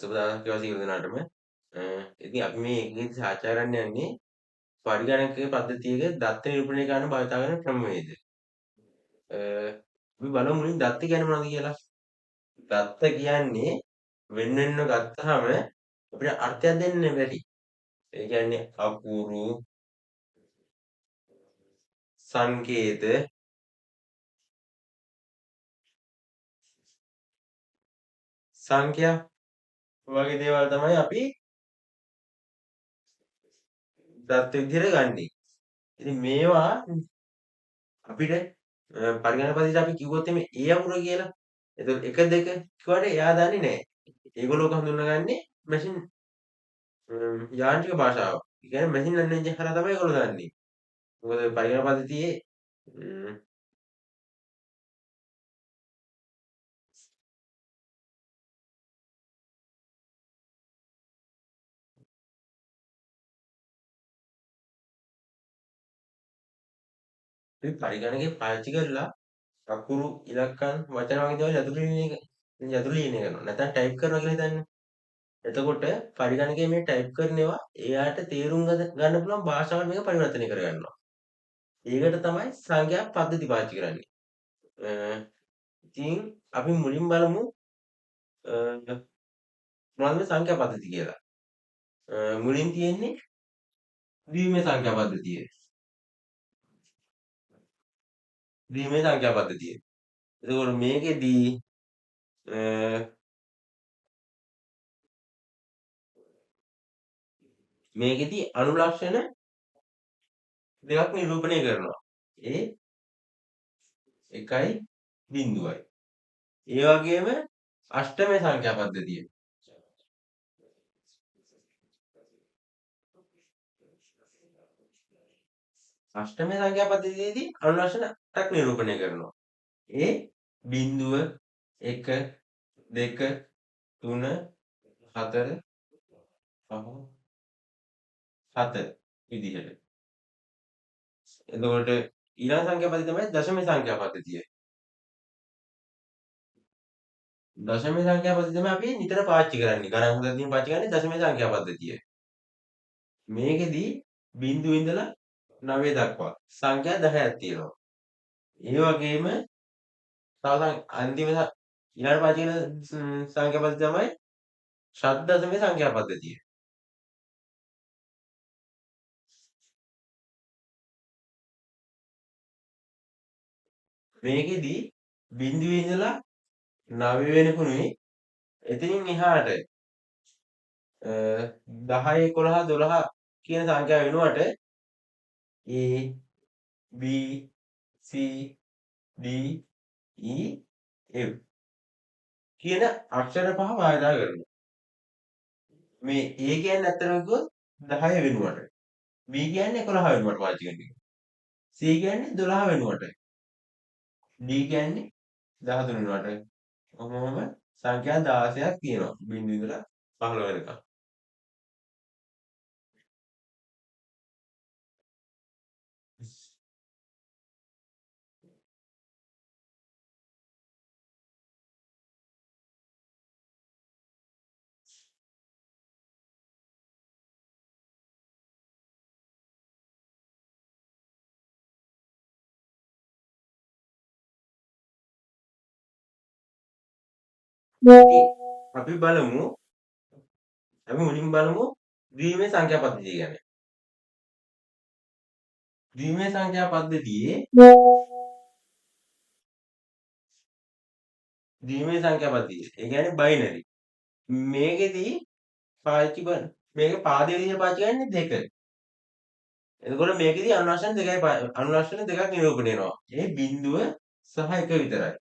සුබ දවසක් වේවා සියලු දෙනාටම. ඉතින් අපි මේ එකකින් සාකච්ඡා කරන්න යන්නේ පරිගණක පද්ධතියක දත්ත නිරූපණය කරන්න භාවිත කරන ක්‍රමවේද. අ, අපි බලමු මුලින් දත්ත කියන්නේ මොනවද කියලා. දත්ත කියන්නේ වෙන වෙනම ගත්තාම අපිට අර්ථයක් දෙන්න බැරි. ඒ කියන්නේ අකුරු, සංකේත සංඛ්‍යා වගේ දේවල් තමයි අපි දත්ත විදිහට ගන්නෙ. ඉතින් මේවා අපිට පරිගණක පද්ධතියට අපි කිව්වොත් එimhe ඒ අකුර කියලා. එතකොට 1 2 කිව්වට එයා දන්නේ නැහැ. ඒගොල්ලෝ ඔක හඳුනගන්නේ මැෂින් යාන්ත්‍රික භාෂාව. ඒ කියන්නේ මැෂින් ලර්නින් හරහා තමයි ඒගොල්ලෝ දන්නේ. මොකද පරිගණක පද්ධතියේ මේ පරිගණකේ පාවිච්චි කරලා අකුරු ඉලක්කම් වචන වගේ දේවල් යතුරු ලියන එක කරනවා. නැත්නම් ටයිප් කරනවා කියලා හිතන්න. එතකොට පරිගණකයේ මේ ටයිප් කරනවා එයාට තේරුම් ගන්න පුළුවන් භාෂාවට මේක පරිවර්තනය කරගන්නවා. ඒකට තමයි සංඛ්‍යා පද්ධති පාවිච්චි කරන්නේ. අ, ඉතින් අපි මුලින් බලමු මොනවද මේ සංඛ්‍යා පද්ධති කියලා. මුලින් තියෙන්නේ ද්විමය සංඛ්‍යා පද්ධතිය. ද්විමය සංඛ්‍යා පද්ධතිය. එතකොට මේකෙදී අ, මේකෙදී අනුලක්ෂණ දෙකක් නිරූපණය කරනවා. ඒ 1යි 0යි. ඒ වගේම අෂ්ටමය සංඛ්‍යා පද්ධතිය. අෂ්ටමය සංඛ්‍යා පද්ධතියේදී අනුලක්ෂණ 8ක් නිරූපණය කරනවා. ඒ 0 1 2 3 4 5 7 විදිහට. එතකොට ඊළඟ සංඛ්‍යා පද්ධතිය තමයි දශම සංඛ්‍යා පද්ධතිය. දශම සංඛ්‍යා පද්ධතිය තමයි අපි නිතර පාවිච්චි කරන්නේ. ගණන් පද්ධතියෙන් පාවිච්චි කරන්නේ දශම සංඛ්‍යා පද්ධතිය. මේකෙදී බිංදුව ඉඳලා 9 දක්වා සංඛ්‍යා 10ක් තියෙනවා. ඒ වගේම තව අන්තිම ඊළඟ පාවිච්චි කරන සංඛ්‍යා පද්ධතිය තමයි ෂඩ්දශම සංඛ්‍යා පද්ධතිය. මේකෙදී බිංදුවේ ඉඳලා 9 වෙනකුනේ එතනින් එහාට 10 11 12 කියන සංඛ්‍යා වෙනුවට A B C D E F කියන අක්ෂර පහ භාවිත කරනවා. මේ A කියන්නේ ඇත්තටම කිව්වොත් 10 වෙනුවට. B කියන්නේ 11 වෙනුවට පාවිච්චි කරන එක. C කියන්නේ 12 වෙනුවට. D කියන්නේ 13 වෙනුවට. ඔහොමම සංඛ්‍යා 16ක් තියෙනවා. බිංදුව ඉඳලා 15 වෙනකම්. ඉතින් අපි බලමු අපි මුලින් බලමු ද්විමය සංඛ්‍යා පද්ධතිය ගැන. ද්විමය සංඛ්‍යා පද්ධතියේ ද්විමය සංඛ්‍යා පද්ධතිය. ඒ කියන්නේ බයිනරි. මේකෙදී පාවිච්චි කරන මේක පාදේ විදිහට පාවිච්චි කරන්නේ දෙක. එතකොට මේකෙදී අනුලක්ෂණ දෙකක් නිරූපණය වෙනවා. ඒ බිංදුව සහ 1 විතරයි.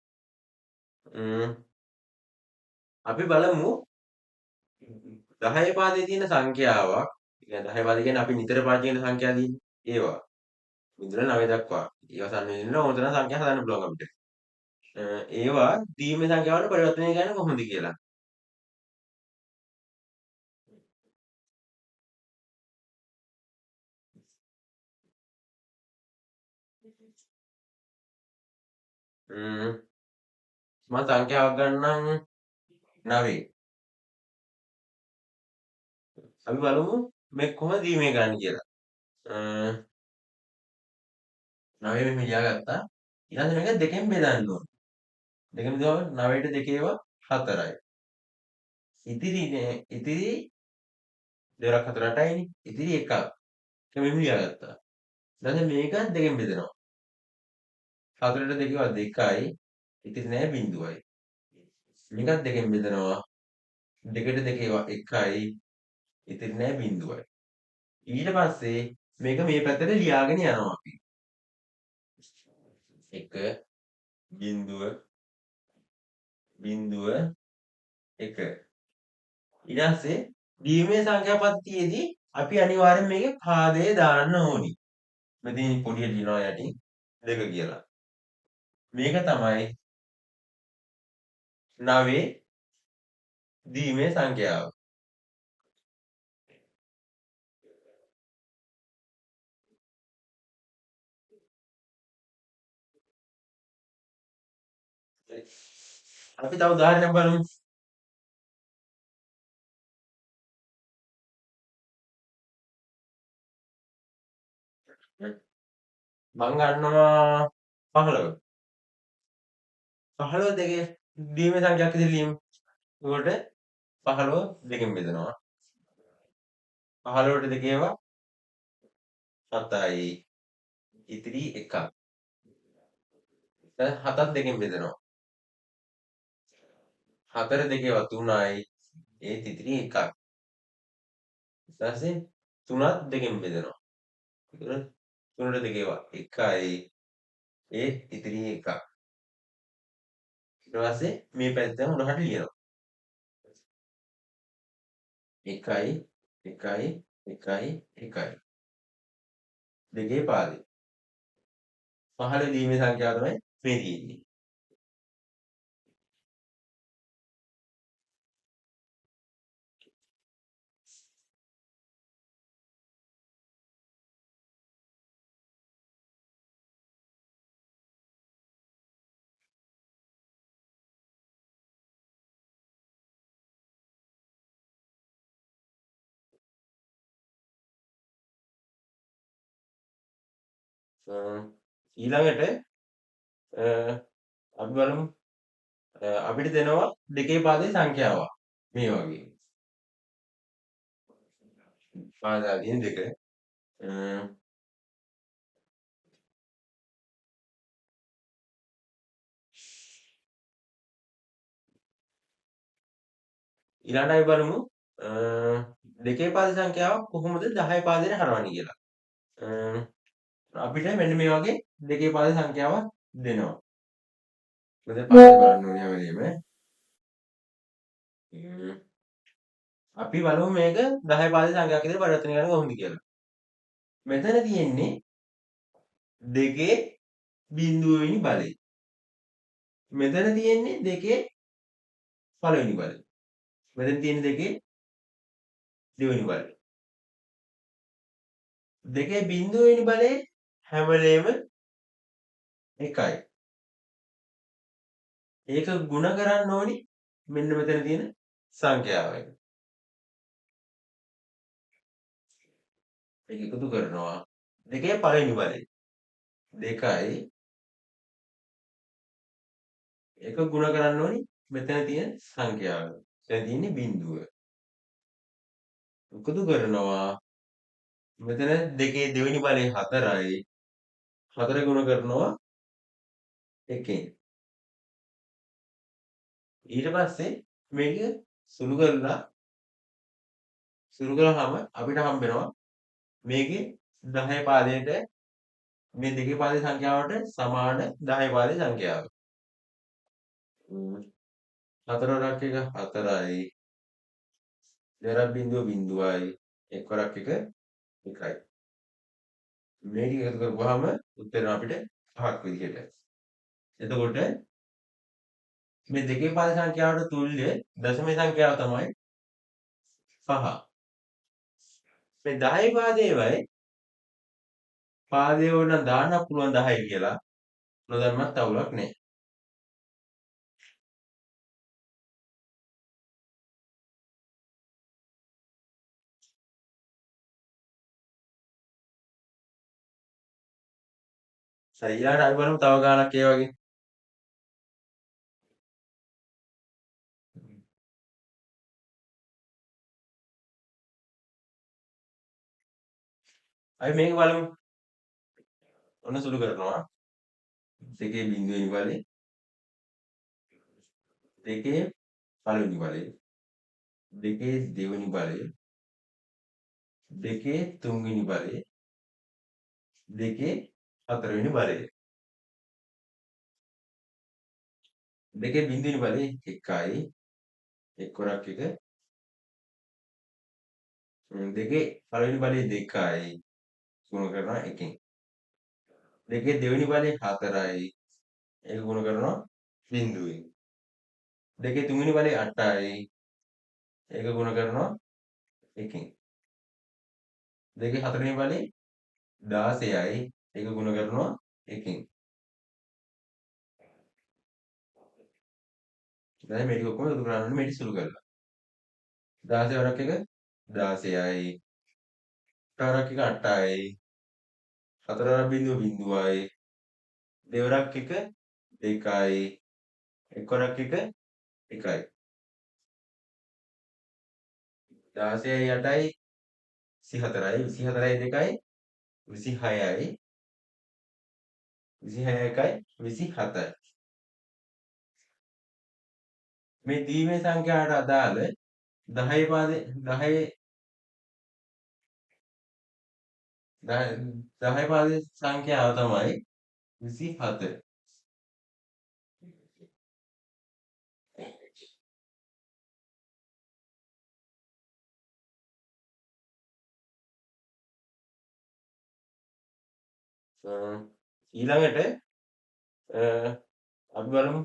අපි බලමු 10 පාදේ තියෙන සංඛ්‍යාවක්. ඒ කියන්නේ 10 පාදේ කියන්නේ අපි නිතර පාවිච්චි කරන සංඛ්‍යා තියෙන්නේ. ඒවා. ඉඳලා 9 දක්වා. ඒවා සංවේදනය ඕන තරම් සංඛ්‍යා හදන්න පුළුවන් අපිට. ඒවා ද්විමය සංඛ්‍යාවට පරිවර්තනය කරන්නේ කොහොමද කියලා. මම සංඛ්‍යාවක් ගන්නම් 9. අපි බලමු මේක කොහොමද දීමේ ගන්න කියලා. 9 මෙහෙම ලියාගත්තා. ඊළඟට මේක දෙකෙන් බෙදන්න ඕනේ. දෙකෙන් බෙදුවම 9ට 2 ඒවා 4යි. ඉතිරි 2ක් 4 8යිනේ. ඉතිරි 1ක්. ඒක මෙහෙම ලියාගත්තා. ඊළඟට මේක දෙකෙන් බෙදෙනවා. 4ට 2 ඒවා 2යි. ඉතිරි නෑ බිංදුවයි. මේකත් දෙකෙන් බෙදෙනවා. 2ට 2 ඒවා 1යි. ඉතිරි නෑ බිංදුවයි. ඊට පස්සේ මේක මේ පැත්තට ලියාගෙන යනවා අපි. 1 බිංදුව බිංදුව 1. ඊට පස්සේ දීමේ සංඛ්‍යා පද්ධතියේදී අපි අනිවාර්යෙන් මේකේ පාදය දාන්න ඕනි. මෙතන පොඩියට ලියනවා යටින් 2 කියලා. මේක තමයි 9 දීමේ සංඛ්‍යාව. අපි තව උදාහරණයක් බලමු. මම ගන්නවා 15. 15 දෙකේ දීමේ සංඛ්‍යාවක් විදිහට ලියමු. ඒකට 15 දෙකෙන් බෙදනවා. 15ට දෙක ඒවා 7යි. ඉතිරි 1ක්. දැන් 7ත් දෙකෙන් බෙදනවා. 4 දෙක ඒවා 3යි. ඒත් ඉතිරි 1ක්. ඊට පස්සේ 3ත් දෙකෙන් බෙදනවා. ඒතර 3ට දෙක ඒවා 1යි. ඒත් ඉතිරි 1ක්. ඊට පස්සේ මේ පැත්තෙන් උඩහට ලියනවා. 1යි 1යි 1යි 1යි. දෙකේ පාදේ. 15 දීමේ සංඛ්‍යාව තමයි මේ තියෙන්නේ. ඊළඟට අපි බලමු අපිට දෙනවා දෙකේ පාදේ සංඛ්‍යාවක් මේ වගේ. පාදාදීන් 2. ඊළඟට අපි බලමු දෙකේ පාදේ සංඛ්‍යාවක් කොහොමද 10 පාදයට හරවන්නේ කියලා. අපිට මෙන්න මේ වගේ දෙකේ පාදේ සංඛ්‍යාවක් දෙනවා. මෙතන පාදේ බලන්න ඕනේ හැම වෙලේම. අපි බලමු මේක 10 පාදේ සංඛ්‍යාවක් විදිහට පරිවර්තනය කරන්නේ කොහොමද කියලා. මෙතන තියෙන්නේ දෙකේ බිංදුව වෙනි බලය. මෙතන තියෙන්නේ දෙකේ පළවෙනි බලය. මෙතන තියෙන්නේ දෙකේ දෙවෙනි බලය. දෙකේ බිංදුව වෙනි බලය හැම වෙලේම 1යි. ඒක ಗುಣ කරන්න ඕනි මෙන්න මෙතන තියෙන සංඛ්‍යාවයි. ඒක එකතු කරනවා. දෙකේ පළවෙනි බලය 2යි. ඒක ಗುಣ කරන්න ඕනි මෙතන තියෙන සංඛ්‍යාව. දැන් තියෙන්නේ බිංදුව. එකතු කරනවා. මෙතන දෙකේ දෙවෙනි බලය 4යි. 4 ගුණ කරනවා 1කින්. ඊට පස්සේ මේක සුළු කළාම අපිට හම්බ වෙනවා මේකේ 10 පාදයට මේ දෙකේ පාදේ සංඛ්‍යාවට සමාන 10 පාදේ සංඛ්‍යාව. 4 වරක් 1 4යි. දෙවරක් බිංදුව බිංදුවයි. එක් වරක් 1 1යි. මේ ටික එකතු කරපුවාම උත්තර අපිට 5ක් විදිහට. එතකොට මේ දෙකේ පාද සංඛ්‍යාවට තුල්‍ය දශම සංඛ්‍යාව තමයි 5. මේ 10 පාදේවයි පාදේ වල දාන්න පුළුවන් 10 කියලා නොදැම්මත් අවුලක් නැහැ. හරි ඊළඟට අපි බලමු තව ගානක් ඒ වගේ. අපි මේක බලමු. ඔන්න සුළු කරනවා. දෙකේ බිඳුවෙනි බලය. දෙකේ පළවෙනි බලය. දෙකේ දෙවෙනි බලය. දෙකේ තුන්වෙනි බලය. දෙකේ හතරවෙනි බලය. දෙකේ බිඳුවෙනි බලය 1යි. 1 කොරක් 1. දෙකේ පළවෙනි බලය 2යි. ගුණ කරනවා 1කින්. දෙකේ දෙවෙනි බලය 4යි. ඒක ගුණ කරනවා බිඳුවෙන්. දෙකේ තුන්වෙනි බලය 8යි. ඒක ගුණ කරනවා 1කින්. දෙකේ හතරවෙනි බලය 16යි. ඒක ගුණ කරනවා 1කින්. දැන් මේ ටික ඔක්කොම එකතු කරන්න ඕනේ මේ ටික සුළු කරලා. 16 වරක් එක 16යි. 8 වරක් එක 8යි. 4 වරක් බිඳුව බිඳුවයි. දෙවරක් එක 2යි. 1 වරක් එක 1යි. 16යි 8යි 24යි. 24යි 2යි 26යි. 26යි 1යි 27යි. මේ දීමේ සංඛ්‍යාවට අදාළ 10 පාදේ 10 පාදේ සංඛ්‍යාව තමයි 27. ඊළඟට අපි බලමු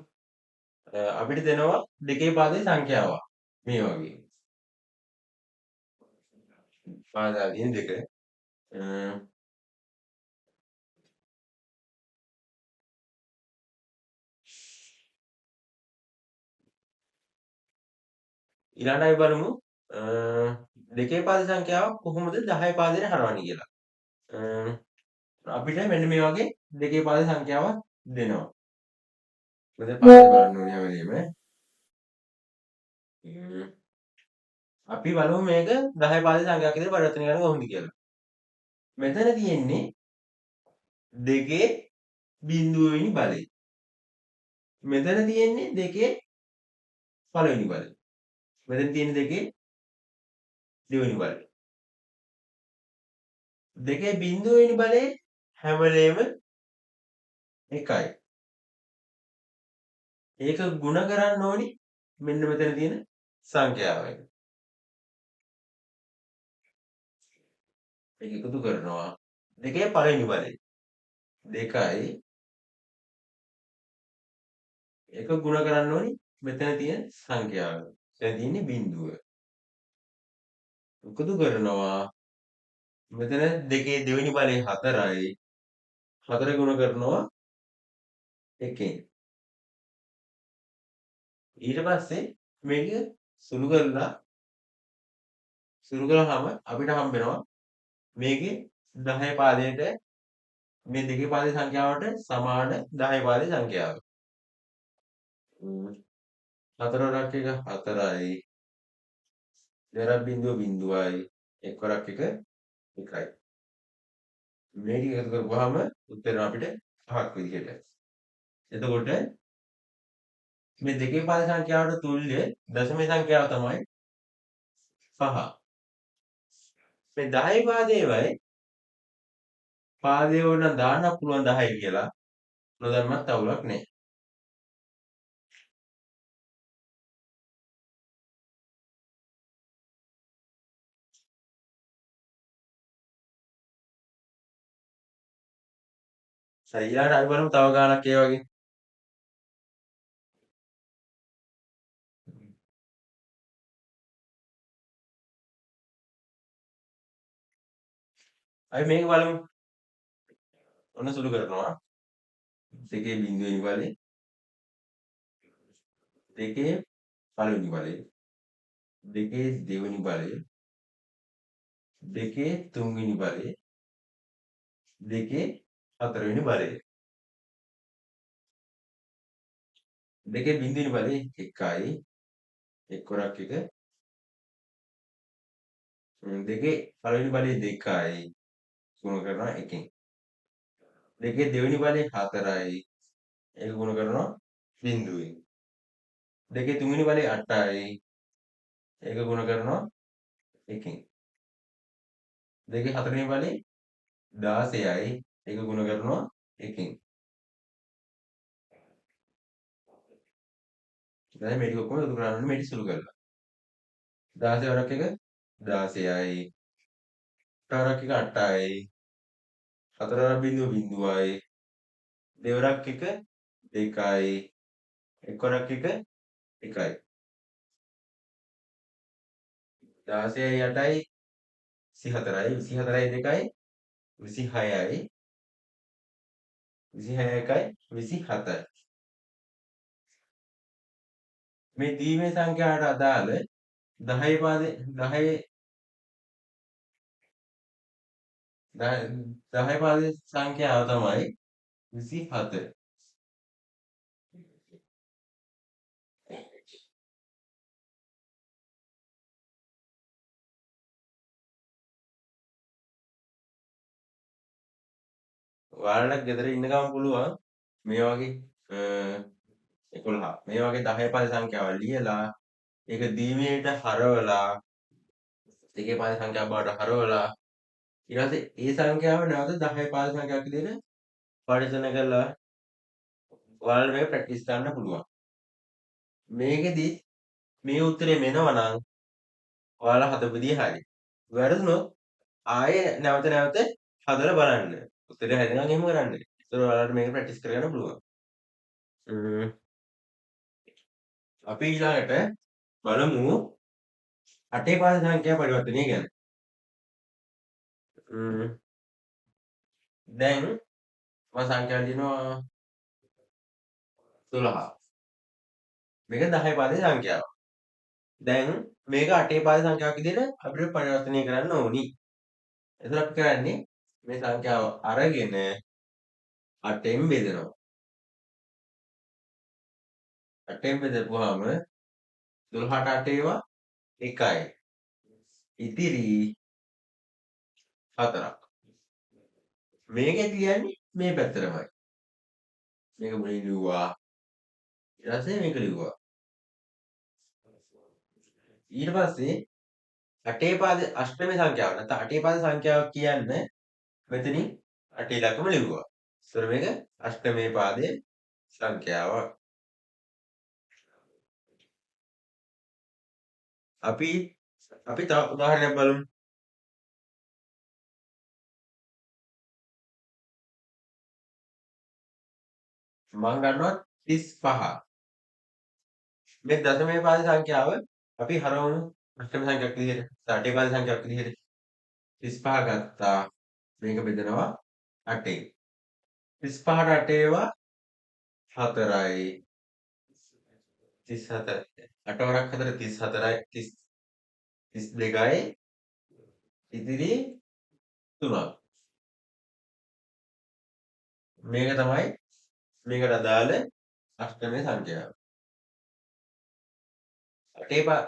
අපිට දෙනවා දෙකේ පාදේ සංඛ්‍යාවක් මේ වගේ. පාදාදීන් දෙක. ඊළඟට අපි බලමු දෙකේ පාදේ සංඛ්‍යාව කොහොමද 10 පාදයට හරවන්නේ කියලා. අපිට මෙන්න මේ වගේ දෙකේ පාදේ සංඛ්‍යාවක් දෙනවා. මෙතන පාදේ බලන්න ඕනේ හැම වෙලේම. අපි බලමු මේක 10 පාදේ සංඛ්‍යාවක් විදිහට පරිවර්තනය කරන්න කොහොමද කියලා. මෙතන තියෙන්නේ දෙකේ බිඳුවෙනි බලය. මෙතන තියෙන්නේ දෙකේ පළවෙනි බලය. මෙතන තියෙන්නේ දෙකේ දෙවෙනි බලය. දෙකේ බිඳුවෙනි බලය හැම වෙලේම 1යි. ඒක ගුණ කරන්න ඕනි මෙන්න මෙතන තියෙන සංඛ්‍යාවයි. ඒක එකතු කරනවා. දෙකේ පළවෙනි බලය 2යි. ඒක ගුණ කරන්න ඕනි මෙතන තියෙන සංඛ්‍යාව. දැන් තියෙන්නේ බිඳුව. එකතු කරනවා. මෙතන දෙකේ දෙවෙනි බලය 4යි. 4 ගුණ කරනවා 1කින්. ඊට පස්සේ මේක සුළු කරලාම අපිට හම්බ වෙනවා මේකේ 10 පාදයට මේ දෙකේ පාදේ සංඛ්‍යාවට සමාන 10 පාදේ සංඛ්‍යාව. 4 වරක් එක 4යි. දෙවරක් බිඳුව බිඳුවයි. 1 වරක් එක 1යි. මේ ටික එකතු කරපුවාම උත්තර අපිට 5ක් විදිහට. එතකොට මේ දෙකේ පාද සංඛ්‍යාවට තුල්‍ය දශම සංඛ්‍යාව තමයි 5. මේ 10 පාදේවයි පාදේ වල දාන්න පුළුවන් 10යි කියලා නොදන්නත් අවුලක් නැහැ. හරි ඊළඟට අපි බලමු තව ගානක් ඒ වගේ. අපි මේක බලමු. ඔන්න සුළු කරනවා. දෙකේ බිඳුවෙනි බලය. දෙකේ පළවෙනි බලය. දෙකේ දෙවෙනි බලය. දෙකේ තුන්වෙනි බලය. දෙකේ හතරවෙනි බලය. දෙකේ බිඳුවෙනි බලේ 1යි. එක්වරක් 1. දෙකේ පළවෙනි බලේ 2යි. ගුණ කරනවා 1කින්. දෙකේ දෙවෙනි බලේ 4යි. ඒක ගුණ කරනවා බිඳුවෙන්. දෙකේ තුන්වෙනි බලේ 8යි. ඒක ගුණ කරනවා 1කින්. දෙකේ හතරවෙනි බලේ 16යි. ඒක ගුණ කරනවා 1කින්. දැන් මේ ටික ඔක්කොම එකතු කරන්න ඕනේ මේ ටික සුළු කරලා. 16 වරක් 1 16යි. 8 වරක් 1 8යි. 4 වරක් බිඳුව බිඳුවයි. දෙවරක් 1 2යි. එක්වරක් 1 1යි. 16යි 8යි 24යි 24යි 2යි 26යි 26යි 1යි 27යි. මේ දීමේ සංඛ්‍යාවට අදාළ 10 පාදේ 10 පාදේ සංඛ්‍යාව තමයි 27. ඔයාලට ගෙදර ඉන්න ගමන් පුළුවන් මේ වගේ 11 මේ වගේ 10 පද සංඛ්‍යාවල් ලියලා ඒක දීමේට හරවලා දෙකේ පද සංඛ්‍යාව බවට හරවලා ඊට පස්සේ ඒ සංඛ්‍යාව නැවත 10 පද සංඛ්‍යාවක් විදිහට පරිසන කරලා ඔයාලට මේක ප්‍රැක්ටිස් කරන්න පුළුවන්. මේකෙදි මේ උත්තරේ මෙනවා නම් ඔයාලා හදපු විදිය හරි. වැරදුනොත් ආයේ නැවත නැවත හදලා බලන්න. උත්තරේ හරිනම් එහෙම කරන්න. ඒතර ඔයාලට මේක ප්‍රැක්ටිස් කරගන්න පුළුවන්. අපි ඊළඟට බලමු අටේ පාද සංඛ්‍යා පරිවර්තනය ගැන. දැන් මම සංඛ්‍යා ලියනවා 12. මේක 10 පාදේ සංඛ්‍යාවක්. දැන් මේක අටේ පාද සංඛ්‍යාවක් විදිහට අපිට පරිවර්තනය කරන්න ඕනි. එතකොට අපි කරන්නේ මේ සංඛ්‍යාව අරගෙන 8ෙන් බෙදනවා. 8ෙන් බෙදපුවාම 12ට 8 ඒවා 1යි. ඉතිරි 4ක්. මේකේ කියන්නේ මේ පැත්තටමයි. මේක මුලින් ලිව්වා. ඊට පස්සේ මේක ලිව්වා. ඊට පස්සේ අටේ පාද අෂ්ටමේ සංඛ්‍යාව නැත්නම් අටේ පාද සංඛ්‍යාව කියන්නේ මෙතනින් අටේ ඉලක්කම ලිව්වා. ඒතර මේක අෂ්ටමේ පාදයේ සංඛ්‍යාව. අපි තව උදාහරණයක් බලමු. මම ගන්නවා 35. මේ දශමයේ පාද සංඛ්‍යාව අපි හරවමු අෂ්ටම සංඛ්‍යාවක් විදිහට. අටේ පාද සංඛ්‍යාවක් විදිහට 35 ගත්තා. මේක බෙදනවා 8ෙන්. 35ට 8 ඒවා 4යි. 34. 8 වරක් 4 34යි 32යි. ඉතිරි 3ක්. මේක තමයි මේකට අදාළ අෂ්ටමයේ සංඛ්‍යාව.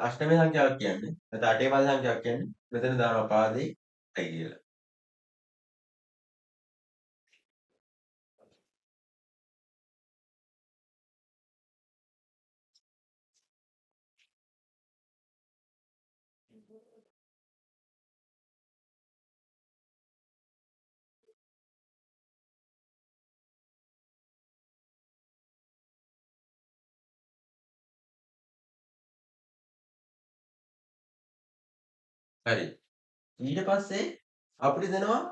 අෂ්ටමයේ සංඛ්‍යාවක් කියන්නේ නැත්නම් අටේ පාද සංඛ්‍යාවක් කියන්නේ මෙතන දානවා පාදේ I කියලා. හරි. ඊට පස්සේ අපිට දෙනවා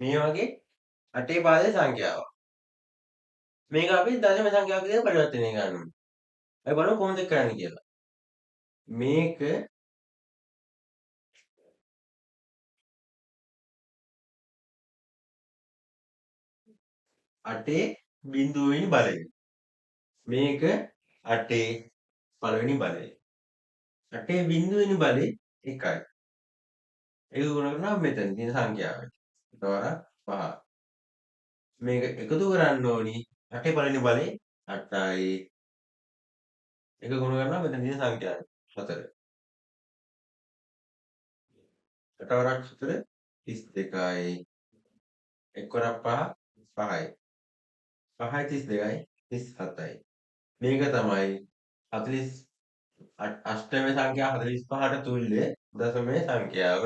මේ වගේ අටේ පාදයේ සංඛ්‍යාවක්. මේක අපි දශම සංඛ්‍යාවක් විදිහට පරිවර්තනය කරන්න ඕනේ. අපි බලමු කොහොමද කරන්නේ කියලා. මේක 8 බිඳුවෙනි බලය. මේක 8 පළවෙනි බලය. 8 බිඳුවෙනි බලය 1යි. ඒක ගුණ කරනවා මෙතන තියෙන සංඛ්‍යාවට. එතකොට 5. මේක එකතු කරන්න ඕනි 8 පළවෙනි බලය 8යි. ඒක ගුණ කරනවා මෙතන තියෙන සංඛ්‍යාවට 4. 8 වරක් 4 32යි. 1 වරක් 5 5යි. 5යි 32යි 37යි. මේක තමයි 40 අෂ්ටමය සංඛ්‍යා 45ට තුල්‍ය දශමය සංඛ්‍යාව.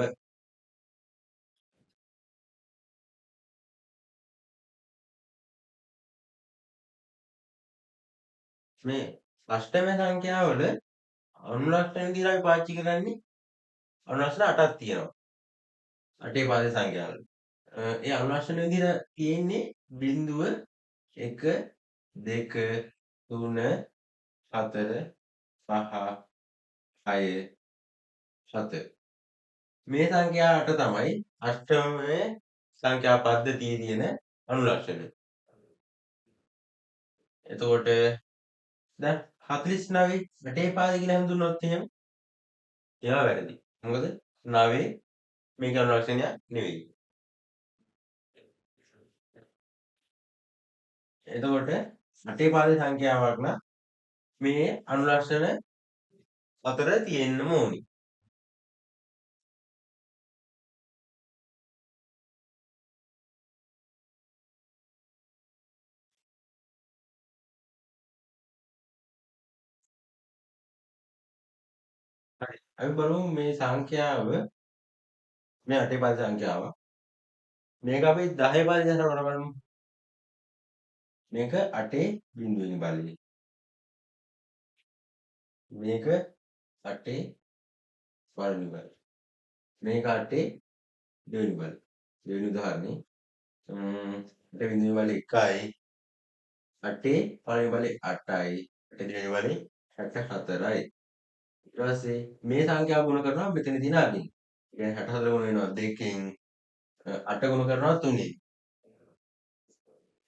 මේ අෂ්ටමය සංඛ්‍යාවල අනුලක්ෂණ විදිහට අපි පාවිච්චි කරන්නේ අනුලක්ෂණ 8ක් තියෙනවා. 8 පාදේ සංඛ්‍යාවල. ඒ අනුලක්ෂණ විදිහට තියෙන්නේ බිංදුව 1 2 3 4 5 6 7. මේ සංඛ්‍යා 8 තමයි අෂ්ටමය සංඛ්‍යා පද්ධතියේ තියෙන අනුලක්ෂණ. එතකොට දැන් 49 8 පාදේ කියලා හඳුන්වනොත් එහෙම ඒවා වැරදි. මොකද 9 මේක අනුලක්ෂණයක් නෙවෙයි. එතකොට 8 පාදේ සංඛ්‍යාවක් නම් මේ අනුලක්ෂණ 4 තියෙන්නම ඕනි. හරි. අපි බලමු මේ සංඛ්‍යාව මේ 8 පාදේ සංඛ්‍යාව. මේක අපි 10 පාදේ සංඛ්‍යාවට බලමු. මේක 8 බිඳුවෙනි බලය. මේක 8 පළවෙනි බලය. මේක 8 දෙවෙනි බලය. දෙවෙනි උදාහරණේ 8 බිඳුවෙනි බලය 1යි. 8 පළවෙනි බලය 8යි. 8 දෙවෙනි බලය 64යි. ඊට පස්සේ මේ සංඛ්‍යාව ගුණ කරනවා මෙතන තියෙන අගින්. ඒ කියන්නේ 64 ගුණ වෙනවා 2කින් 8 ගුණ කරනවා 3කින්.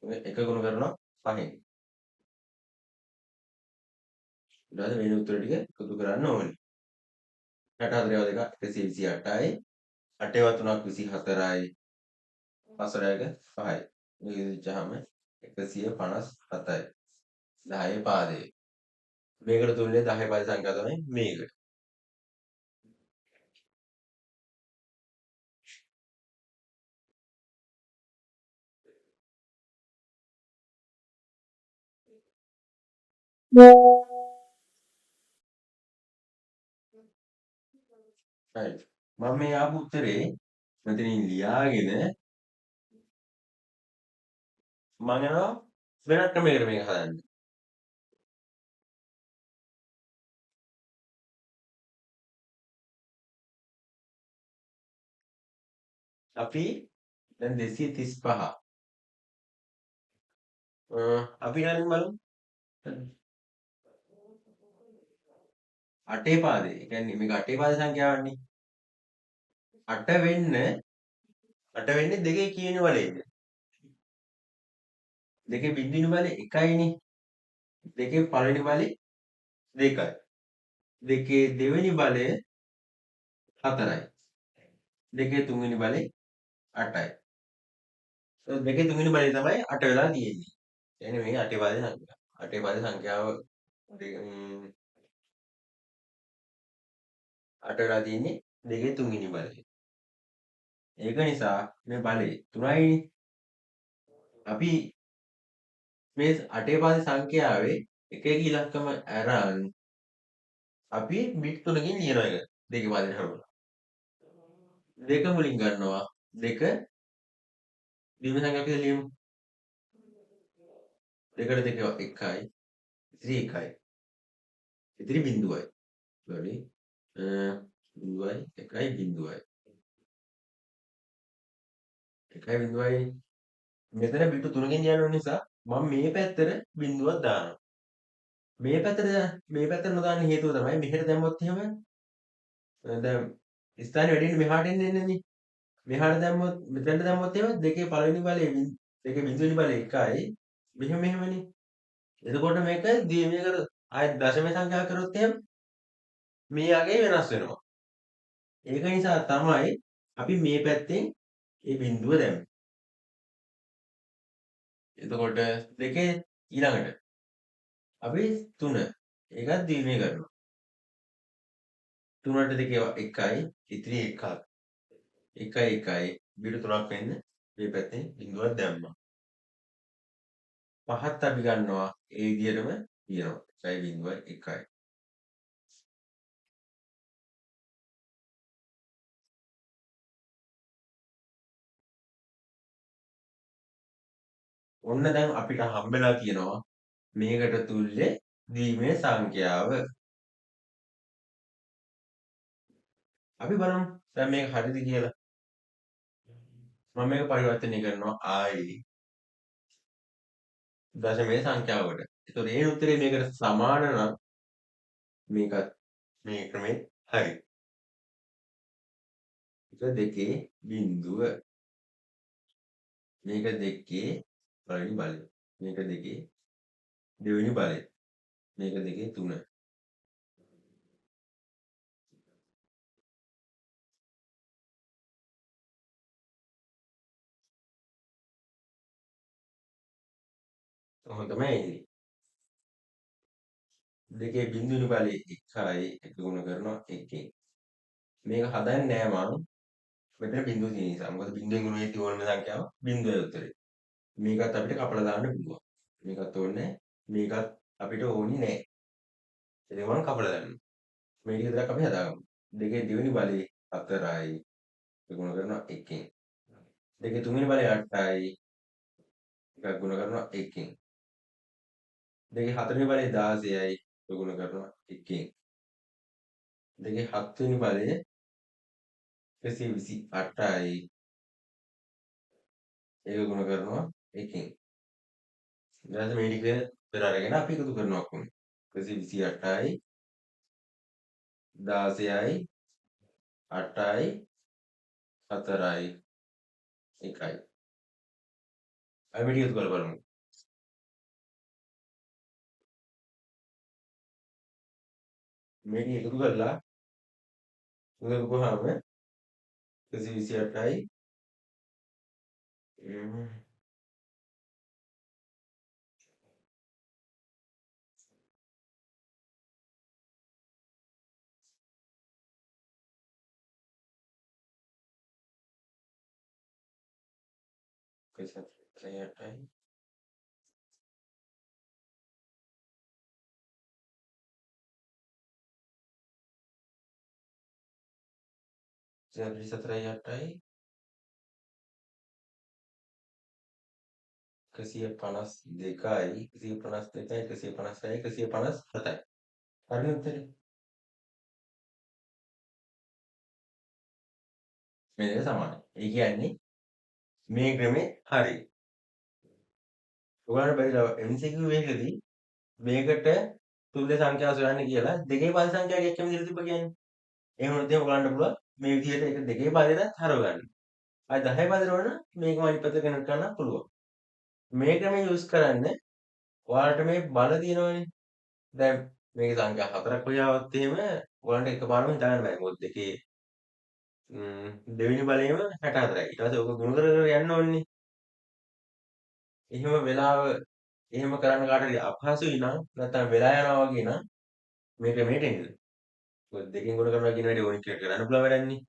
1 ගුණ කරනවා 5කින්. ඊට පස්සේ මේ උත්තර ටික එකතු කරන්න ඕනේ. 64 2 128යි. 8 3ක් 24යි. 5 5යි. මේක විදිහටම 157යි. 10 පාදේ. මේකට තුල්ලේ 10 පාදේ සංඛ්‍යාව තමයි මේකට. right. මම මේ ආපු උත්තරේ මෙතනින් ලියාගෙන මම යනවා වෙනත් ක්‍රමයකට මේක හදන්න. අපි දැන් 235 අපි ඊළඟින් බලමු 8 පාදේ. ඒ කියන්නේ මේක 8 පාදේ සංඛ්‍යාවක්නේ. 8 වෙන්නේ 2 කියන වලේද? 2 බිඳින බලේ 1යිනේ. 2 පළවෙනි බලේ 2යි. 2 දෙවෙනි බලය 4යි. 2 තුන්වෙනි බලේ 8යි. ඒ 2 තුන්වෙනි බලේ තමයි 8 වෙලා තියෙන්නේ. කියන්නේ මේ 8 පාදේ සංඛ්‍යාව. 8 පාදේ සංඛ්‍යාව 8 වෙලා තියෙන්නේ 2 තුන්වෙනි බලේ. ඒක නිසා මේ බලේ 3යිනේ. අපි මේ 8 පාදේ සංඛ්‍යාවේ එක එක ඉලක්කම අරන් අපි බිට් 3කින් ලියනවා ඒක. දෙකේ පාදේ හරවලා. 2 මුලින් ගන්නවා. 2 දිවි සංඛ්‍යාවක් කියලා ලියමු. 2කට 2 1යි. ඉතිරි 1යි. ඉතිරි බිඳුවයි. sorry. බිඳුවයි 1යි බිඳුවයි. 1යි බිඳුවයි මෙතන බිටු 3කින් ලියන්න නිසා මම මේ පැත්තට බිඳුවක් දානවා. මේ පැත්තට නොදාන්න හේතුව තමයි මෙහෙට දැම්මොත් එහෙම දැන් ස්ථානේ වැඩි වෙන්නේ මෙහාට එන්නනේ. මෙහාට දැම්මොත් මෙතනට දැම්මොත් එහෙම දෙකේ පළවෙනි බලයේ දෙකේ බිඳුවෙනි බලය 1යි. මෙහෙමනේ. එතකොට මේක දිවිමයකට ආයෙත් දශම සංඛ්‍යා කරොත් එහෙම මේ අගේ වෙනස් වෙනවා. ඒක නිසා තමයි අපි මේ පැත්තෙන් මේ බිඳුව දැම්මේ. එතකොට දෙකේ ඊළඟට අපි 3 ඒකත් දිවිමය කරනවා. 3ට දෙකේ 1යි ඉතිරි 1ක්. 1යි බිඳු 3ක් වෙන්න මේ පැත්තෙන් බිඳුවක් දැම්මා. පහත් අපි ගන්නවා ඒ විදිහටම කියනවා. 1.1යි. ඔන්න දැන් අපිට හම්බෙලා තියෙනවා මේකට තුල්ලේ ද්විමය සංඛ්‍යාව. අපි බලමු දැන් මේක හරිද කියලා. මම මේක පරිවර්තනය කරනවා ආයි දශමයේ සංඛ්‍යාවට. ඒතකොට ඒ උත්තරේ මේකට සමාන නම් මේකත් මේ ක්‍රමේ හරි. ඒක දෙකේ බිඳුව. මේක දෙකේ පළවෙනි බලය. මේක දෙකේ දෙවෙනි බලය. මේක දෙකේ 3. කොහොම තමයි එන්නේ. දෙකේ බිඳුවෙනි බලය 1යි එක ගුණ කරනවා 1කින්. මේක හදන්නේ නෑ මං. මෙතන බිඳුව තියෙන නිසා. මොකද බිඳුවෙන් ගුණ වෙච්ච ඕනම සංඛ්‍යාව බිඳුවයි උත්තරේ. මේකත් අපිට කපලා දාන්න පුළුවන්. මේකත් ඕනේ මේකත් අපිට ඕනි නෑ. ඒක මම කපලා දාන්නම්. මේ ටික විතරක් අපි හදාගමු. දෙකේ දෙවෙනි බලය 4යි. ඒක ගුණ කරනවා 1කින්. දෙකේ තුන්වෙනි බලය 8යි. එකක් ගුණ කරනවා 1කින්. දෙකේ හතරවෙනි බලය 16යි. ඒක ගුණ කරනවා 1කින්. දෙකේ හත්වෙනි බලය 128යි. ඒක ගුණ කරනවා 1කින්. ඊට පස්සේ මේ ටික පෙර අරගෙන අපි එකතු කරනවා ඔක්කොම. 128යි 16යි 8යි 4යි 1යි. අපි මේ ටික එකතු කරලා බලමු. මේ ටික එකතු කරලා උදේපුවාම 128යි 148යි 144යි 8යි 152යි 152යි 156යි 157යි. හරිද උත්තරේ? මේ දෙක සමානයි. ඒ කියන්නේ මේ ක්‍රමේ හරි. ඔයාලට බැරිලා MCQ එකකදී මේකට තුල්ලේ සංඛ්‍යාව සොයන්න කියලා දෙකේ පද සංඛ්‍යාව එක්කම දීලා තිබ්බ කියන්නේ. එහෙම වුණොත් එහෙම බලන්න පුළුවන් මේ විදිහට ඒක දෙකේ පදෙට හරව ගන්න. ආයි 10 පදේ වුණා මේක අනිත් පැත්තට කනෙක්ට් කරන්න පුළුවන්. මේ ක්‍රමය යූස් කරන්න ඔයාලට මේ බල තියෙනවනේ. දැන් මේකේ සංඛ්‍යා 4ක් වගේවත් එහෙම ඔයාලට එකපාරම හිතා ගන්න බෑ. මොකද දෙකේ දෙවෙනි බලයම 64යි. ඊට පස්සේ ඕක ගුණ කර කර යන්න ඕනේ. එහෙම වෙලාව එහෙම කරන්න කාටද අපහසුයි නම් නැත්නම් වෙලා යනවා වගේ නම් මේක මෙහෙට එන්න. මොකද දෙකෙන් ගුණ කරනවා කියන වැඩේ ඕනික් කෙනෙක්ට කරන්න පුළුවන් වැඩක් නේ.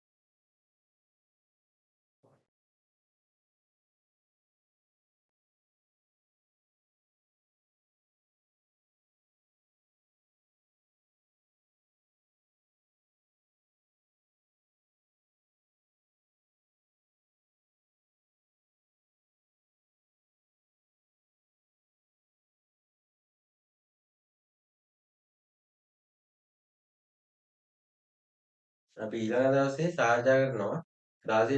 අපි ඊළඟ දවසේ සාකච්ඡා කරනවා 16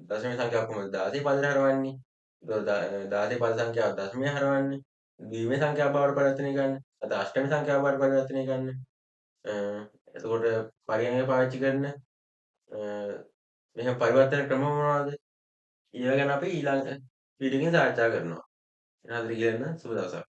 දශම සංඛ්‍යාව කොහොමද 16 පදයට හරවන්නේ? ඒතකොට 16 පද සංඛ්‍යාව දශමයට හරවන්නේ. ද්විමය සංඛ්‍යාව බවට පරිවර්තනය කරන්න. අත අෂ්ටම සංඛ්‍යාව බවට පරිවර්තනය කරන්න. එතකොට පරිගණක පාවිච්චි කරන මෙහෙම පරිවර්තන ක්‍රම මොනවද? ඒව ගැන අපි ඊළඟ වීඩියෝ එකකින් සාකච්ඡා කරනවා. එන හතර කියන්න සුබ දවසක්.